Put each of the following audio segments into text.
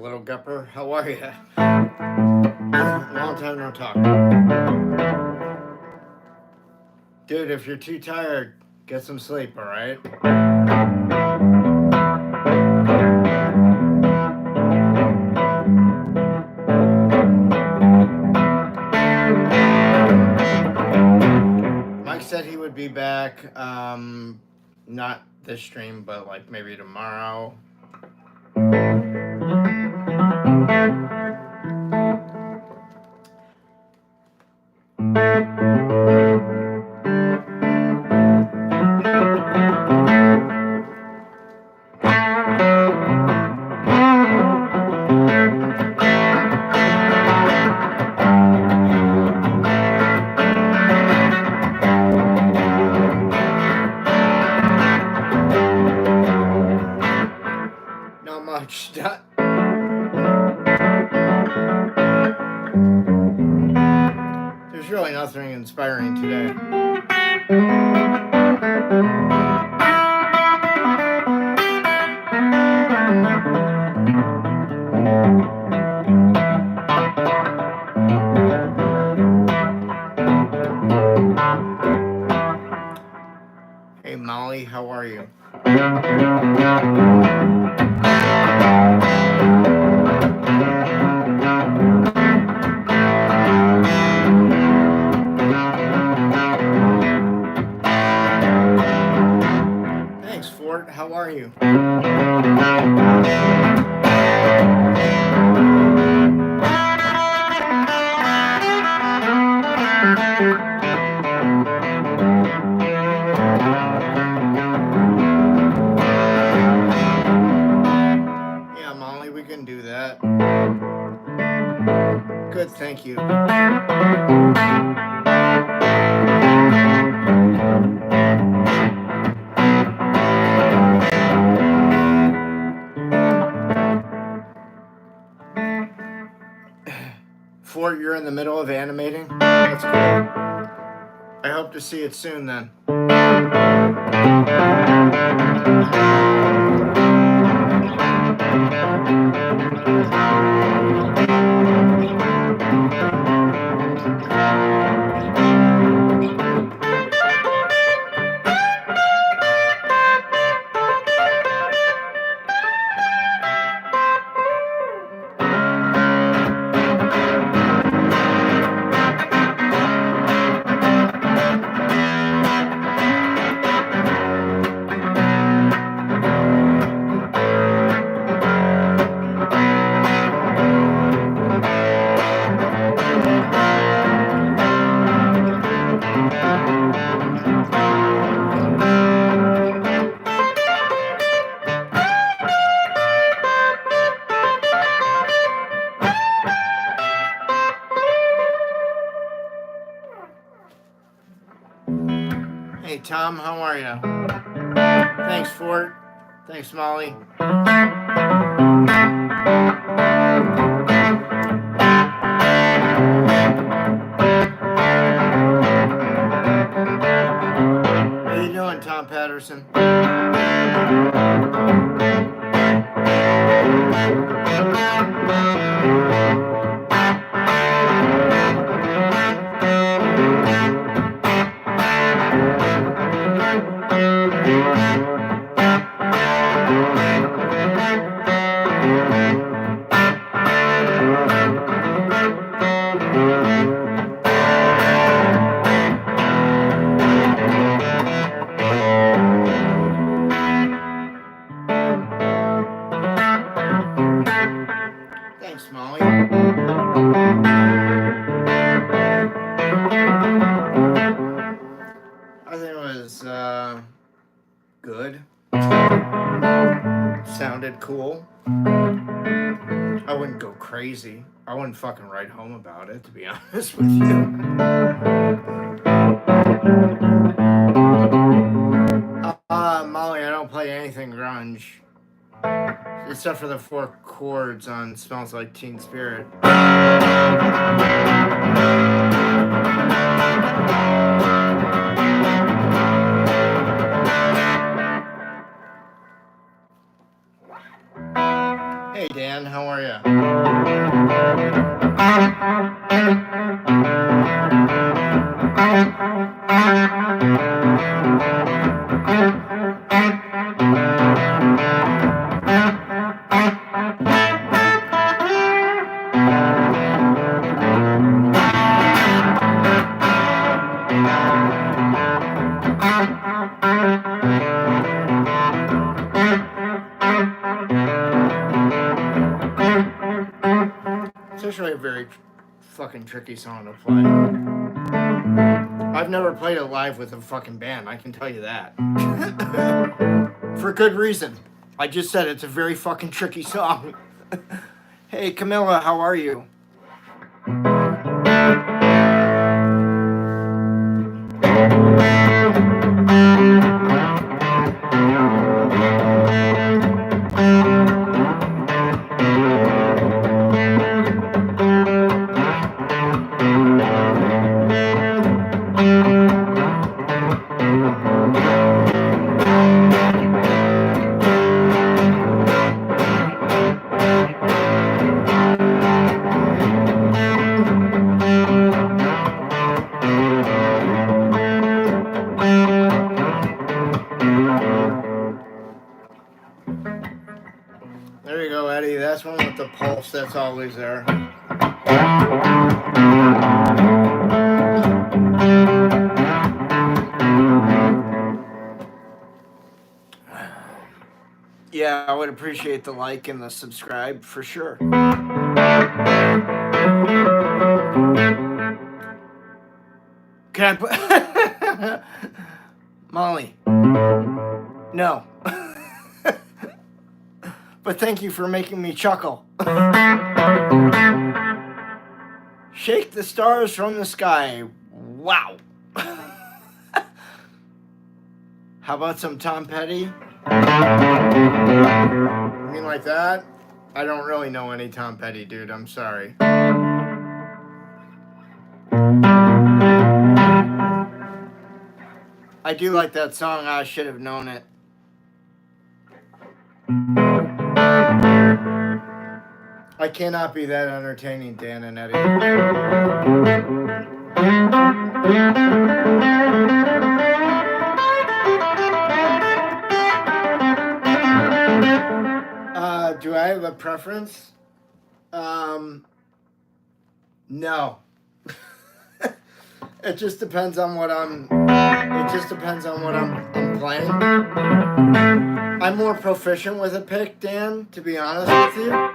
little gupper. How are you? Long time no talk. Dude, if you're too tired, get some sleep, alright? Mike said he would be back, not this stream, but like maybe tomorrow. There's really nothing inspiring today. Hey Molly, how are you? Thanks, Fort. How are you? Yeah, Molly, we can do that. Good, thank you. Fort, you're in the middle of animating? That's cool. I hope to see it soon then. Hey Tom, how are you? Thanks Fort. Thanks Molly. How you doing, Tom Patterson? Thanks, Molly. I think it was good. Sounded cool. I wouldn't go crazy. I wouldn't fucking write home about it, to be honest with you. Molly, I don't play anything grunge. Except for the 4 chords on Smells Like Teen Spirit. Hey Dan, How are you? It's actually a very fucking tricky song to play. I've never played it live with a fucking band, I can tell you that. For good reason. I just said it's a very fucking tricky song. Hey Camilla, how are you? There you go, Eddie. That's one with the pulse that's always there. Yeah, I would appreciate the like and the subscribe for sure. Can I put Molly? No. But thank you for making me chuckle. Shake the stars from the sky. Wow. How about some Tom Petty? You mean like that? I don't really know any Tom Petty, dude. I'm sorry. I do like that song, I Should Have Known It. I cannot be that entertaining, Dan and Eddie. Do I have a preference? No. It just depends on what I'm playing. I'm more proficient with a pick, Dan, to be honest with you.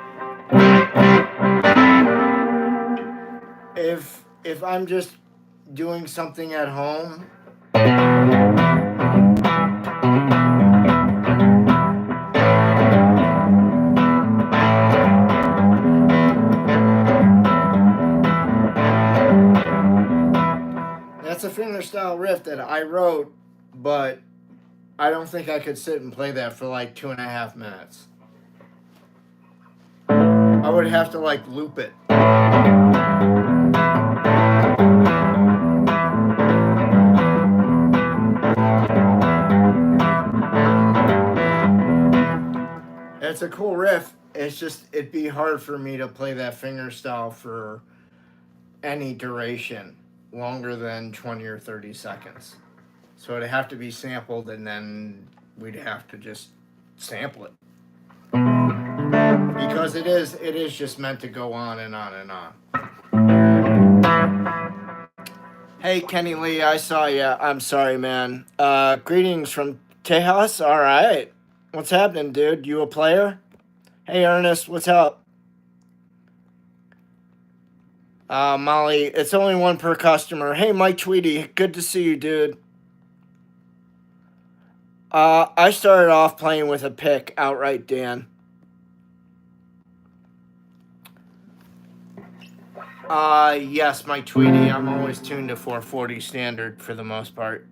If I'm just doing something at home, that's a fingerstyle riff that I wrote, but I don't think I could sit and play that for like 2.5 minutes. I would have to like loop it. It's a cool riff. It's just, it'd be hard for me to play that fingerstyle for any duration longer than 20 or 30 seconds. So it'd have to be sampled, and then we'd have to just sample it. Because it is just meant to go on and on and on. Hey, Kenny Lee, I saw ya. I'm sorry, man. Greetings from Tejas. All right. What's happening, dude? You a player? Hey, Ernest, what's up? Molly, it's only one per customer. Hey, Mike Tweedy, good to see you, dude. I started off playing with a pick outright, Dan. Yes, Mike Tweedy. I'm always tuned to 440 standard for the most part.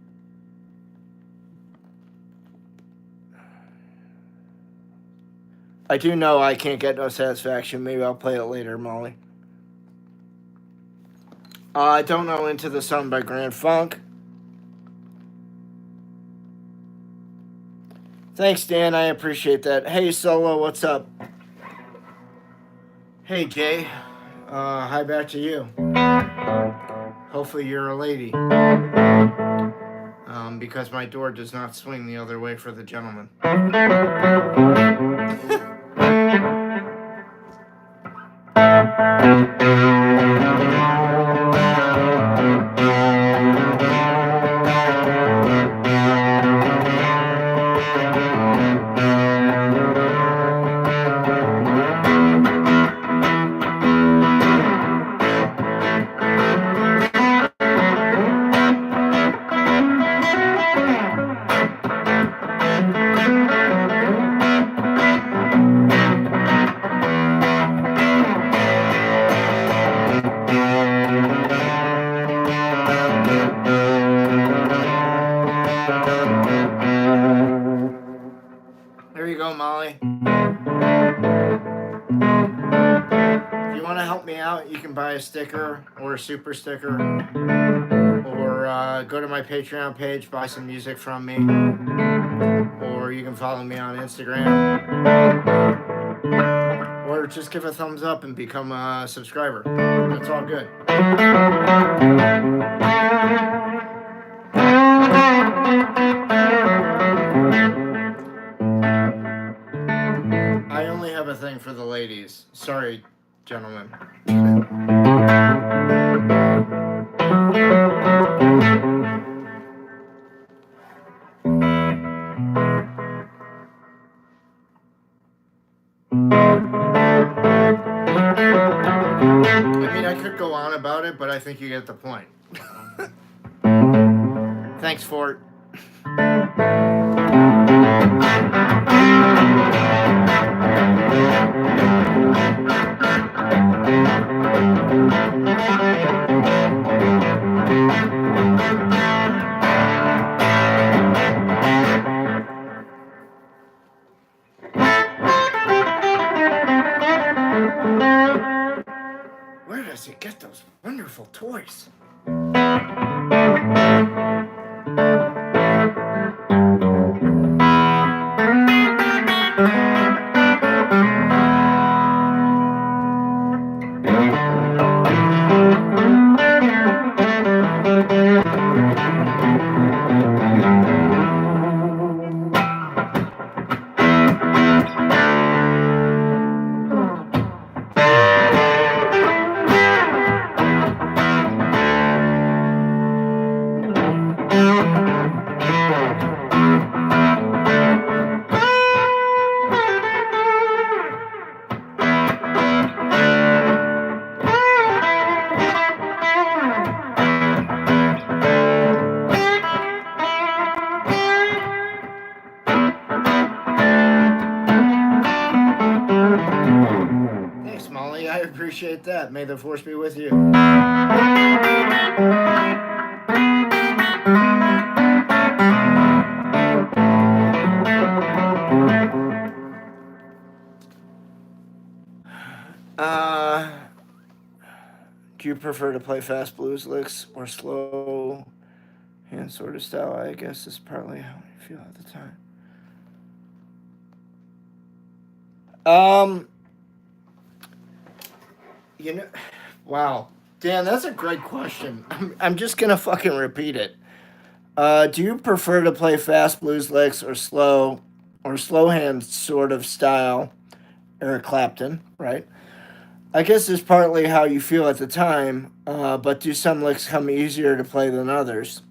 I do know I can't get no satisfaction. Maybe I'll play it later, Molly. I don't know Into the Sun by Grand Funk. Thanks, Dan. I appreciate that. Hey, Solo, what's up? Hey Jay, hi back to you. Hopefully you're a lady, because my door does not swing the other way for the gentleman. There you go, Molly. If you want to help me out, you can buy a sticker or a super sticker, or go to my Patreon page, buy some music from me, or you can follow me on Instagram, or just give a thumbs up and become a subscriber. That's all good. I only have a thing for the ladies. Sorry, gentlemen. I mean, I could go on about it, but I think you get the point. Thanks, Fort. Where does he get those wonderful toys? Thanks, Molly. I appreciate that. May the force be with you. Do you prefer to play fast blues licks or slow hand sort of style? I guess is partly how I feel at the time. You know, wow, Dan, that's a great question. I'm just gonna fucking repeat it. Do you prefer to play fast blues licks or slow hand sort of style? Eric Clapton, right? I guess it's partly how you feel at the time, but do some licks come easier to play than others?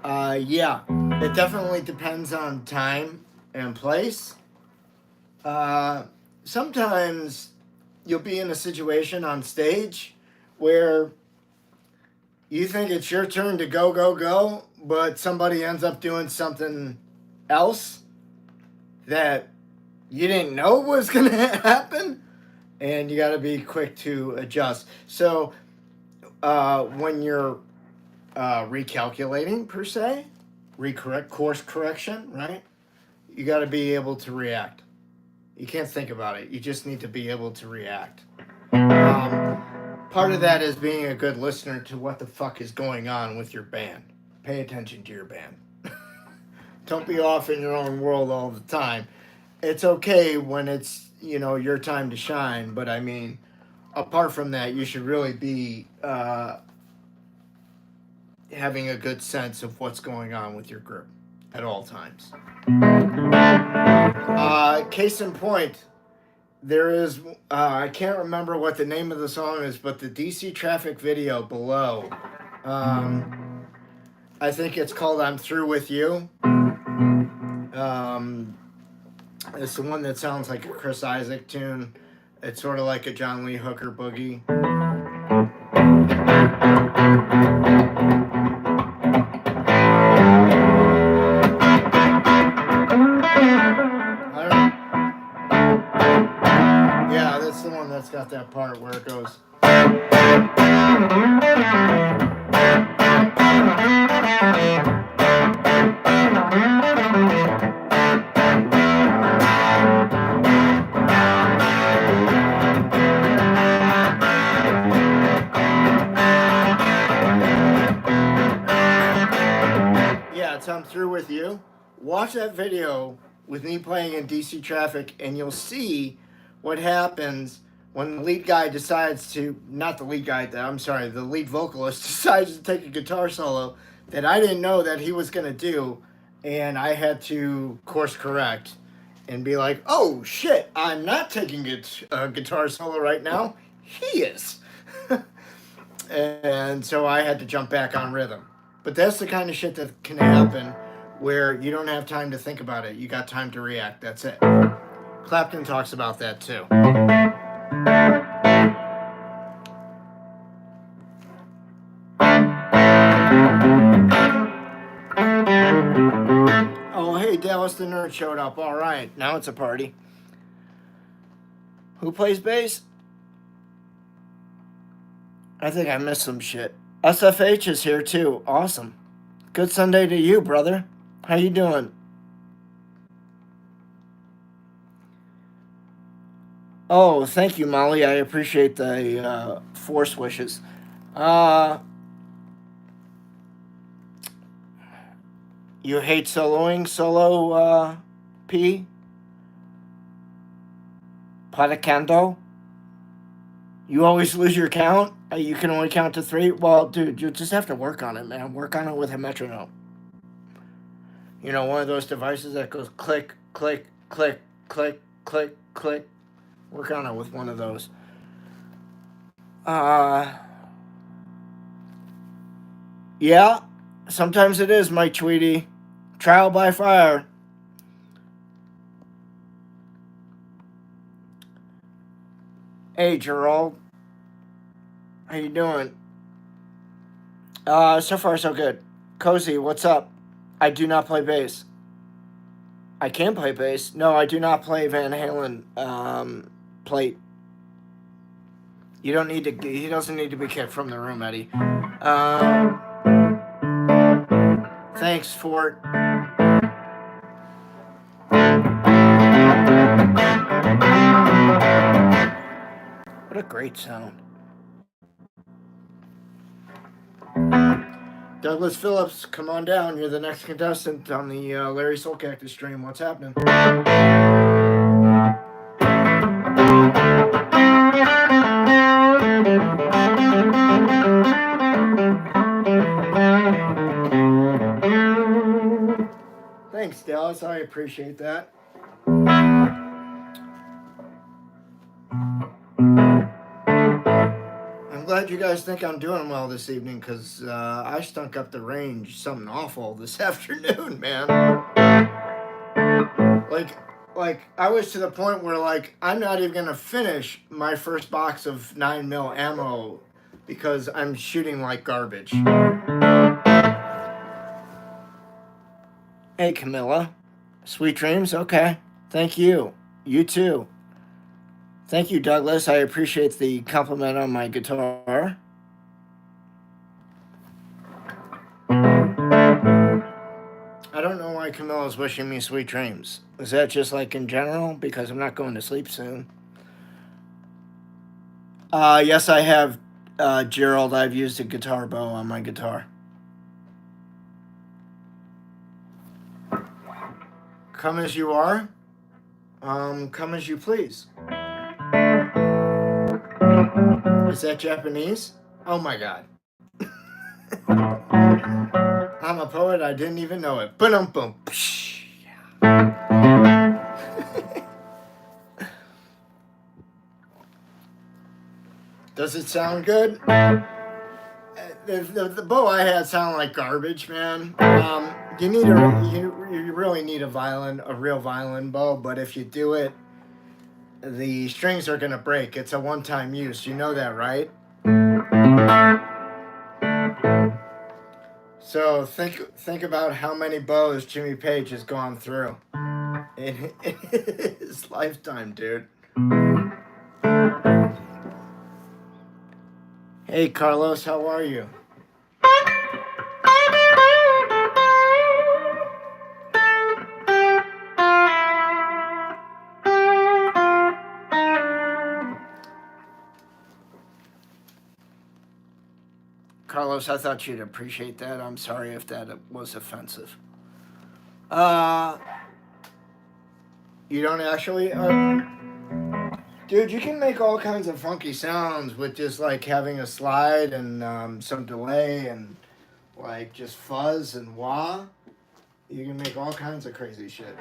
Yeah, it definitely depends on time and place. Sometimes you'll be in a situation on stage where you think it's your turn to go, go, go, but somebody ends up doing something else that you didn't know was going to happen, and you got to be quick to adjust. So when you're recalculating, per se, course correction, right? You got to be able to react. You can't think about it. You just need to be able to react. Part of that is being a good listener to what the fuck is going on with your band. Pay attention to your band. Don't be off in your own world all the time. It's okay when it's you know, your time to shine. But I mean, apart from that, you should really be having a good sense of what's going on with your group at all times. Case in point, there is, I can't remember what the name of the song is, but the DC Traffic video below, I think it's called I'm Through With You. It's the one that sounds like a Chris Isaak tune. It's sort of like a John Lee Hooker boogie. Yeah, that's the one that's got that part where it goes. Yeah, it's I'm Through With You. Watch that video with me playing in DC Traffic, and you'll see what happens when the lead guy decides to, not the lead guy, I'm sorry, the lead vocalist decides to take a guitar solo that I didn't know that he was going to do, and I had to course correct and be like, oh shit, I'm not taking a guitar solo right now, he is. And so I had to jump back on rhythm. But that's the kind of shit that can happen where you don't have time to think about it. You got time to react. That's it. Clapton talks about that too. Oh, hey, Dallas the Nerd showed up. All right, now it's a party. Who plays bass? I think I missed some shit. SFH is here too. Awesome. Good Sunday to you, brother. How you doing? Oh, thank you, Molly. I appreciate the force wishes. You hate soloing, solo P? Platicando? You always lose your count? You can only count to 3? Well, dude, you just have to work on it, man. Work on it with a metronome. You know, one of those devices that goes click, click, click, click, click, click. Work on it with one of those. Yeah, sometimes it is, my Tweety. Trial by fire. Hey, Gerald. How you doing? So far so good. Cozy, what's up? I do not play bass. I can play bass. No, I do not play Van Halen plate. You don't need to. He doesn't need to be kicked from the room, Eddie. Thanks, Fort. What a great sound. Douglas Phillips, come on down. You're the next contestant on the Larry Soulcactus stream. What's happening? Thanks, Dallas. I appreciate that. I'm glad you guys think I'm doing well this evening, because I stunk up the range something awful this afternoon, man. Like I was to the point where, like, I'm not even going to finish my first box of 9mm ammo because I'm shooting like garbage. Hey, Camilla. Sweet dreams? Okay. Thank you. You too. Thank you, Douglas. I appreciate the compliment on my guitar. I don't know why Camilla's wishing me sweet dreams. Is that just like in general? Because I'm not going to sleep soon. Yes, I have, Gerald. I've used a guitar bow on my guitar. Come as you are? Come as you please. Is that Japanese? Oh my god. I'm a poet, I didn't even know it. Boom. Does it sound good? The bow I had sounded like garbage, man. You really need a real violin bow. But if you do it, the strings are gonna break. It's a one-time use. You know that, right? So think about how many bows Jimmy Page has gone through in his lifetime, dude. Hey, Carlos, how are you? Carlos, I thought you'd appreciate that. I'm sorry if that was offensive. You don't actually? Dude, you can make all kinds of funky sounds with just like having a slide and some delay and like just fuzz and wah. You can make all kinds of crazy shit.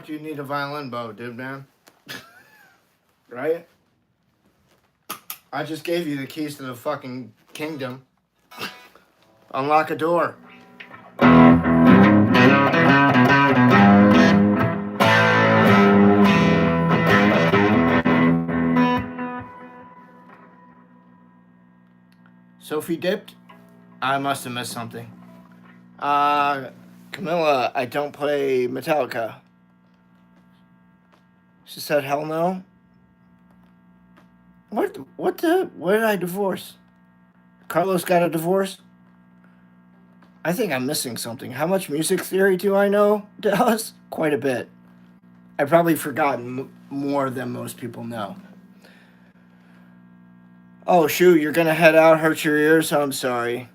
You need a violin bow, dude, man. Right? I just gave you the keys to the fucking kingdom. Unlock a door. Sophie dipped? I must have missed something. Camilla, I don't play Metallica. She said, hell no. What did I divorce? Carlos got a divorce? I think I'm missing something. How much music theory do I know, Dallas? Quite a bit. I've probably forgotten more than most people know. Oh, shoot, you're gonna head out, hurt your ears? I'm sorry.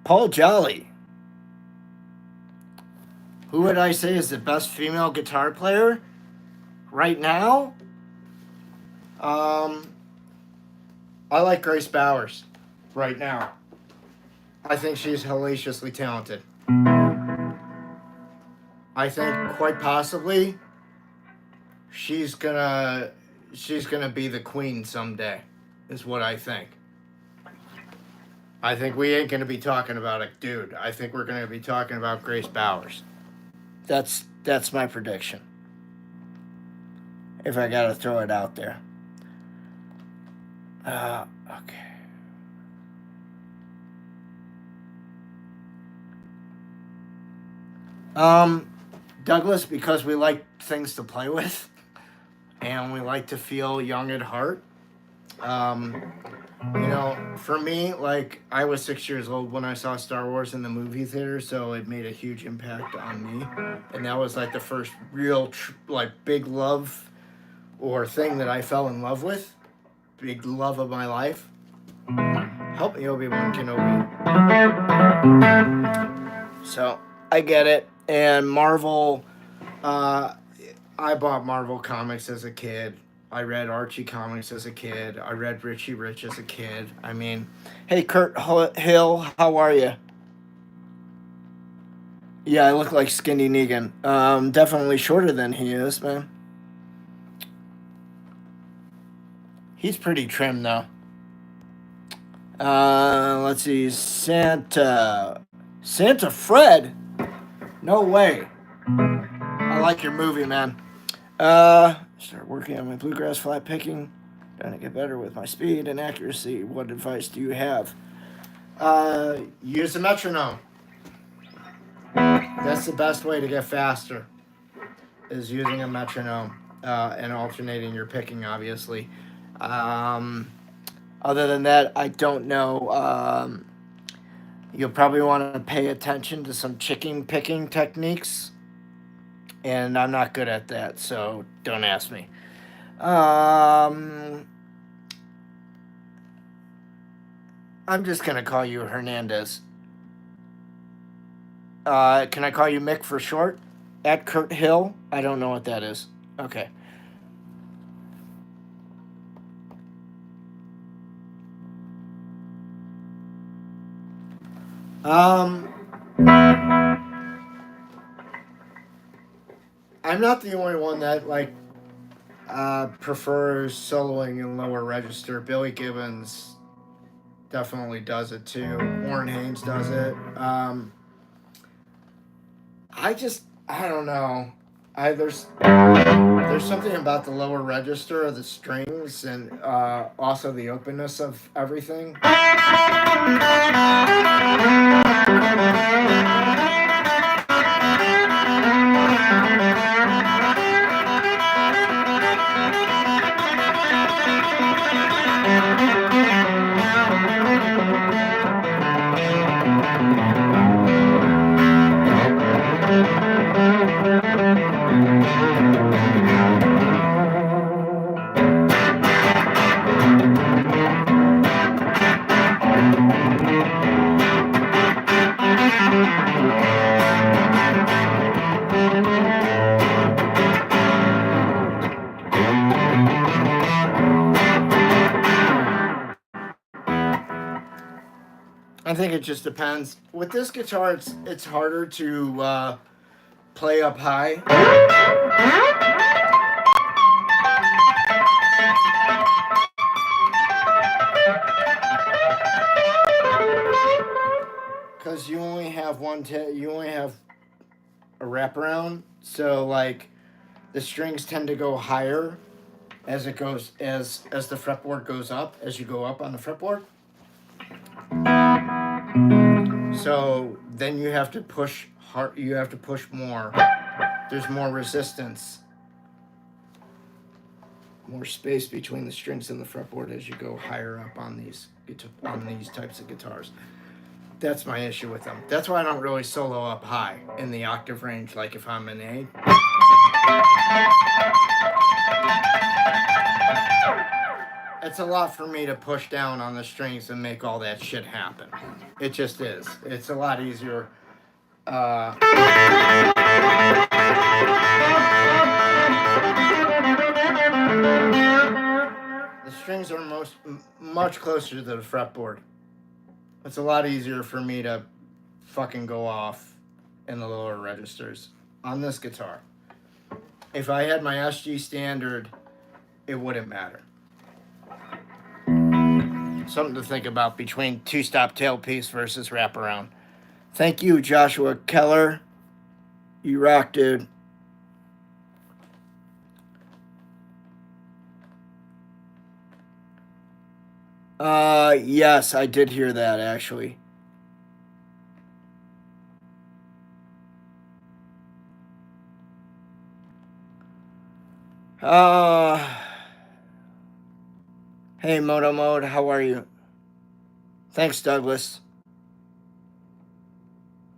Paul Jolly. Who would I say is the best female guitar player right now? I like Grace Bowers right now. I think she's hellaciously talented. I think quite possibly she's gonna be the queen someday, is what I think. I think we ain't gonna be talking about a dude. I think we're gonna be talking about Grace Bowers. That's my prediction. If I gotta throw it out there. Okay. Douglas, because we like things to play with, and we like to feel young at heart. For me, like, I was 6 years old when I saw Star Wars in the movie theater, so it made a huge impact on me. And that was like the first real, big love or thing that I fell in love with. Big love of my life. Help me, Obi-Wan Kenobi. So, I get it. And Marvel, I bought Marvel comics as a kid. I read Archie comics as a kid. I read Richie Rich as a kid. I mean, hey, Kurt Hill, how are you? Yeah, I look like Skinny Negan. Definitely shorter than he is, man. He's pretty trim though. Let's see, Santa Fred. No way. I like your movie, man. Start working on my bluegrass flat picking. Trying to get better with my speed and accuracy. What advice do you have? Use a metronome. That's the best way to get faster, is using a metronome and alternating your picking, obviously. Other than that, I don't know. You'll probably want to pay attention to some chicken picking techniques. And I'm not good at that, so don't ask me. I'm just going to call you Hernandez. Can I call you Mick for short? At Kurt Hill? I don't know what that is. Okay. I'm not the only one that prefers soloing in lower register. Billy Gibbons definitely does it too. Warren Haynes does it. I don't know. There's something about the lower register of the strings and also the openness of everything. I think it just depends. With this guitar, it's harder to play up high. Because you only have you only have a wraparound, so like the strings tend to go higher as it goes as the fretboard goes up, as you go up on the fretboard. So then you have to push hard. You have to push more. There's more resistance, more space between the strings and the fretboard as you go higher up on these types of guitars. That's my issue with them. That's why I don't really solo up high in the octave range, like if I'm in A. It's a lot for me to push down on the strings and make all that shit happen. It just is. It's a lot easier. The strings are much closer to the fretboard. It's a lot easier for me to fucking go off in the lower registers on this guitar. If I had my SG standard, it wouldn't matter. Something to think about between two-stop tailpiece versus wraparound. Thank you, Joshua Keller. You rock, dude. Yes, I did hear that, actually. Hey, Moto Mode, how are you? Thanks, Douglas.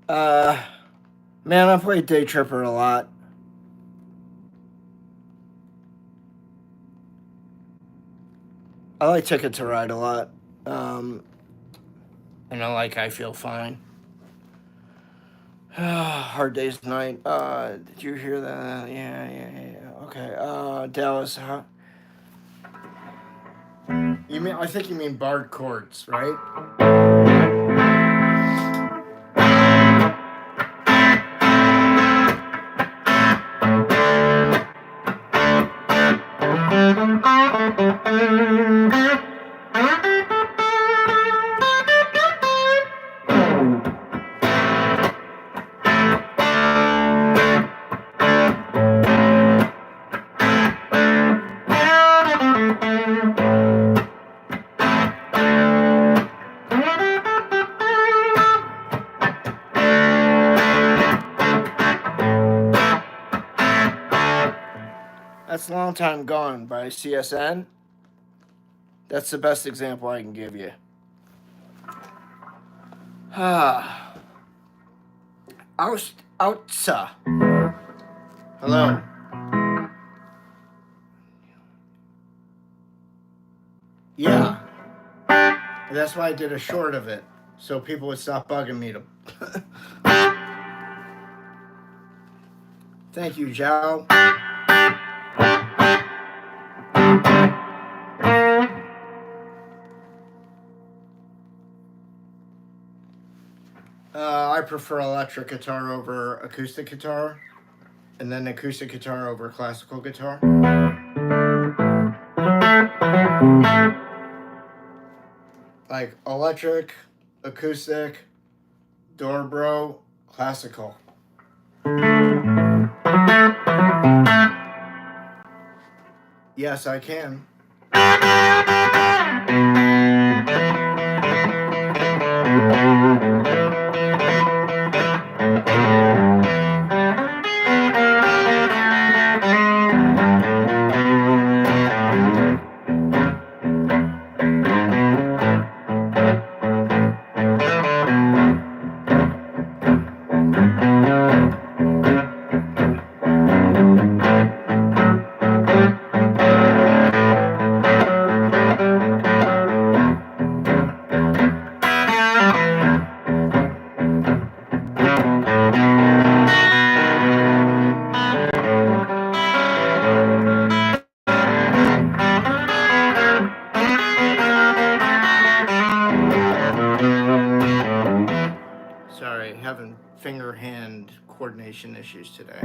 Man, I played Day Tripper a lot. I like Ticket to Ride a lot. And I Feel Fine. Hard Day's Night. Did you hear that? Yeah. Okay. Dallas, huh? I think you mean barred chords, right? That's Long Time Gone by CSN. That's the best example I can give you. Outsa. Hello. Yeah. That's why I did a short of it, so people would stop bugging me to. Thank you, Joe. I prefer electric guitar over acoustic guitar, and then acoustic guitar over classical guitar. Like electric, acoustic, dobro, classical. Yes, I can. Sorry, having finger-hand coordination issues today.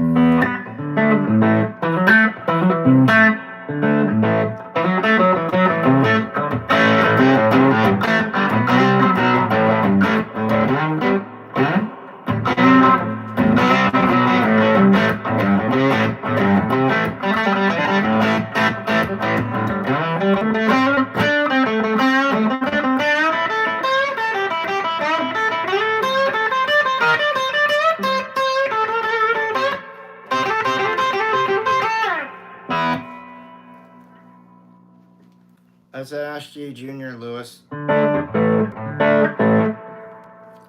As I asked you, Junior Lewis,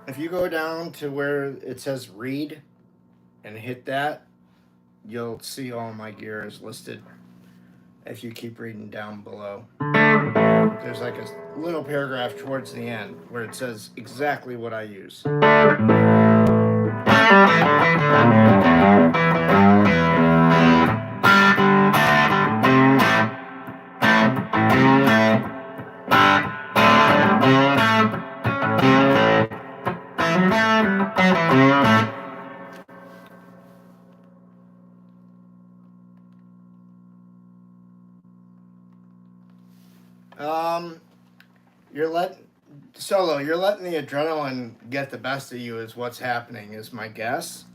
if you go down to where it says read and hit that, you'll see all my gear is listed. If you keep reading down below, there's like a little paragraph towards the end where it says exactly what I use. You're letting the adrenaline get the best of you is what's happening, is my guess.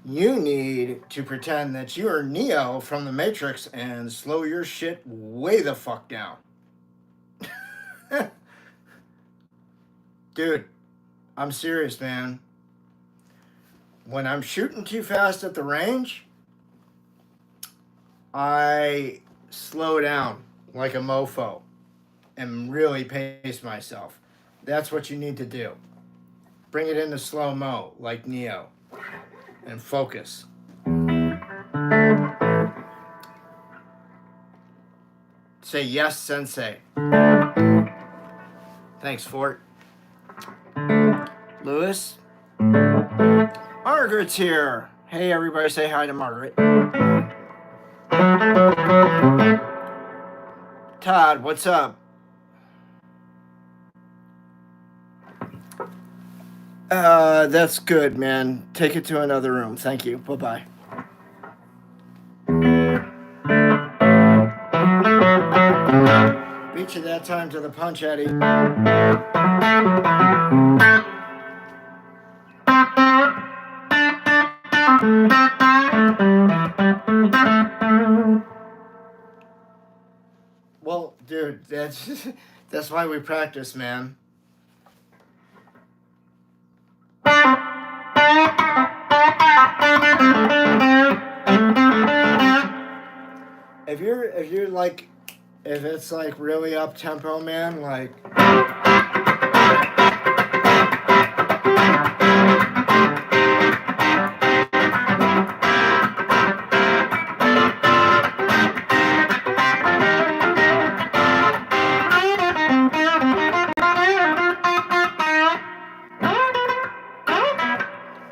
You need to pretend that you are Neo from the Matrix and slow your shit way the fuck down. Dude, I'm serious, man. When I'm shooting too fast at the range, I slow down like a mofo and really pace myself. That's what you need to do. Bring it into slow-mo like Neo and focus. Say yes, sensei. Thanks, Fort. Lewis? Margaret's here. Hey, everybody, say hi to Margaret. Todd, what's up? That's good, man. Take it to another room. Thank you. Bye-bye. Beat you that time to the punch, Eddie. Well, dude, that's why we practice, man. If like, if it's like really up tempo, man, like.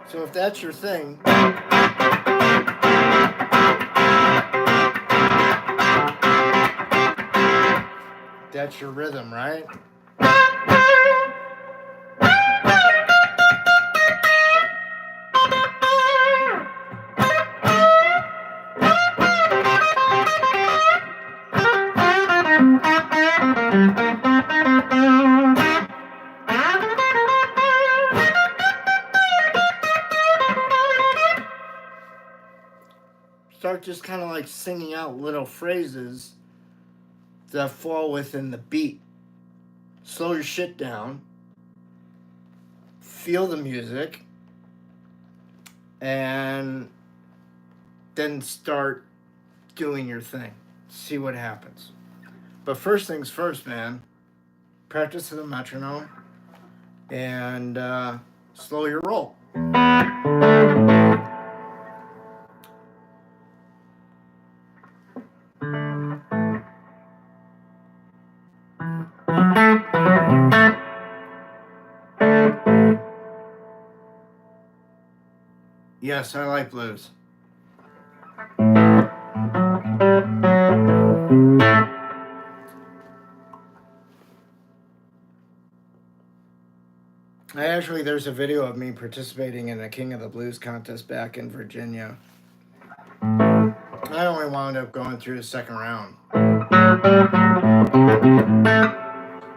So if that's your thing. That's your rhythm, right? Start just kind of like singing out little phrases that fall within the beat. Slow your shit down. Feel the music. And then start doing your thing. See what happens. But first things first, man. Practice to the metronome. And slow your roll. Yes, I like blues. There's a video of me participating in a King of the Blues contest back in Virginia. I only wound up going through the second round.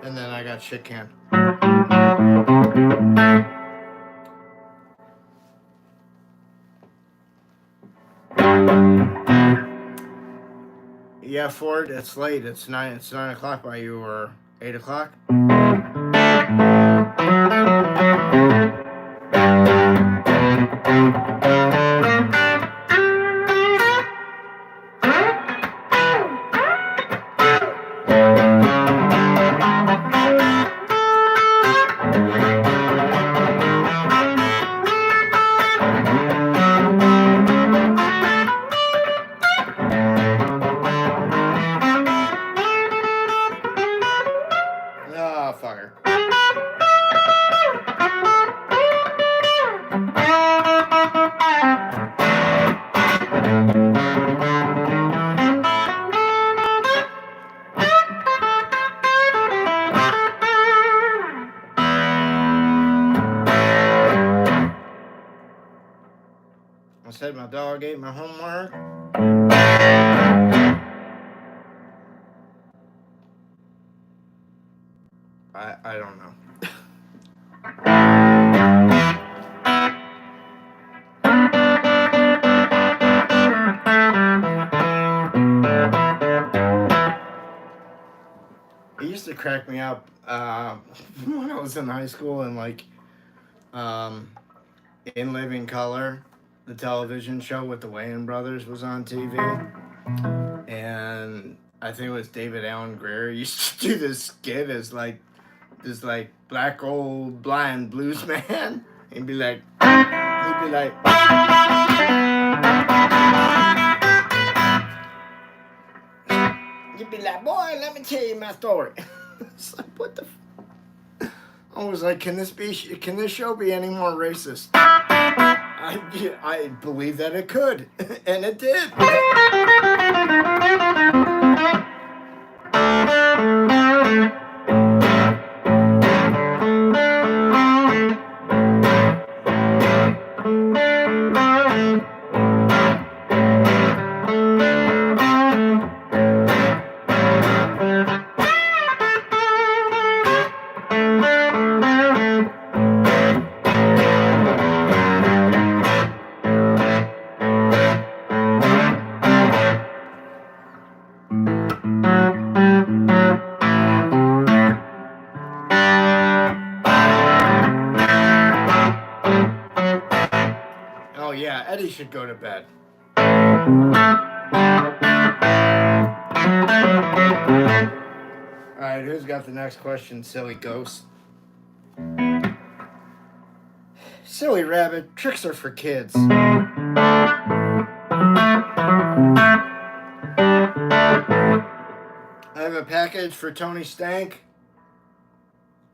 And then I got shit canned. Yeah, Ford, it's late. It's 9 o'clock by you, or 8 o'clock? I said my dog ate my homework. I don't know. It used to crack me up when I was in high school and like In Living Color, the television show with the Wayans brothers, was on TV, and I think it was David Allen Greer used to do this skit as like this like black old blind blues man. He'd be like, boy, let me tell you my story. It's like, what the? I was like, can this show be any more racist? I believe that it could, and it did. Oh yeah, Eddie should go to bed. Alright, who's got the next question? Silly ghost. Silly rabbit, tricks are for kids. I have a package for Tony Stank.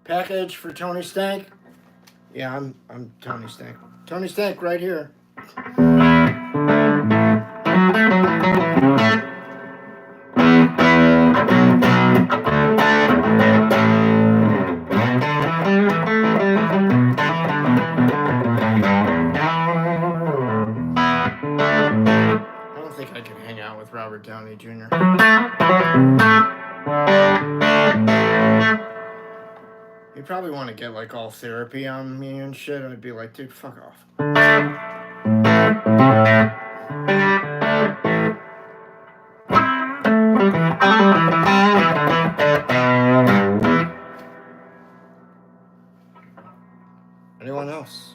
Package for Tony Stank. Yeah, I'm Tony Stank. Tony Stank right here. I don't think I can hang out with Robert Downey Jr. He'd probably want to get like all therapy on me and shit. I'd be like, dude, fuck off. Anyone else?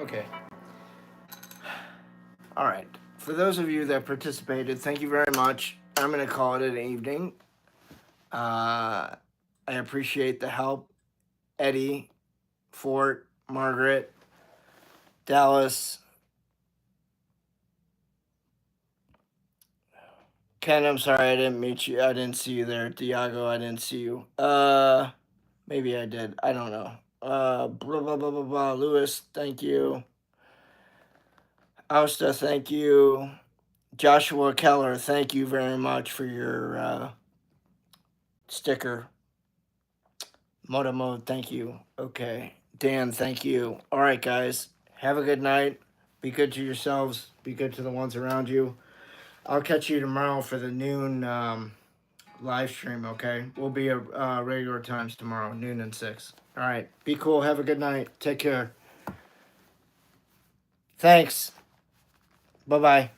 Okay. All right. For those of you that participated, thank you very much. I'm going to call it an evening. I appreciate the help. Eddie, Fort, Margaret, Dallas, Ken, I'm sorry I didn't meet you. I didn't see you there. Diago, I didn't see you. Maybe I did. I don't know. Blah, blah, blah, blah, blah. Lewis, thank you. Austa, thank you. Joshua Keller, thank you very much for your sticker. Motomode, thank you. Okay. Dan, thank you. All right, guys. Have a good night. Be good to yourselves. Be good to the ones around you. I'll catch you tomorrow for the noon live stream, okay? We'll be at regular times tomorrow, noon and 6. All right. Be cool. Have a good night. Take care. Thanks. Bye-bye.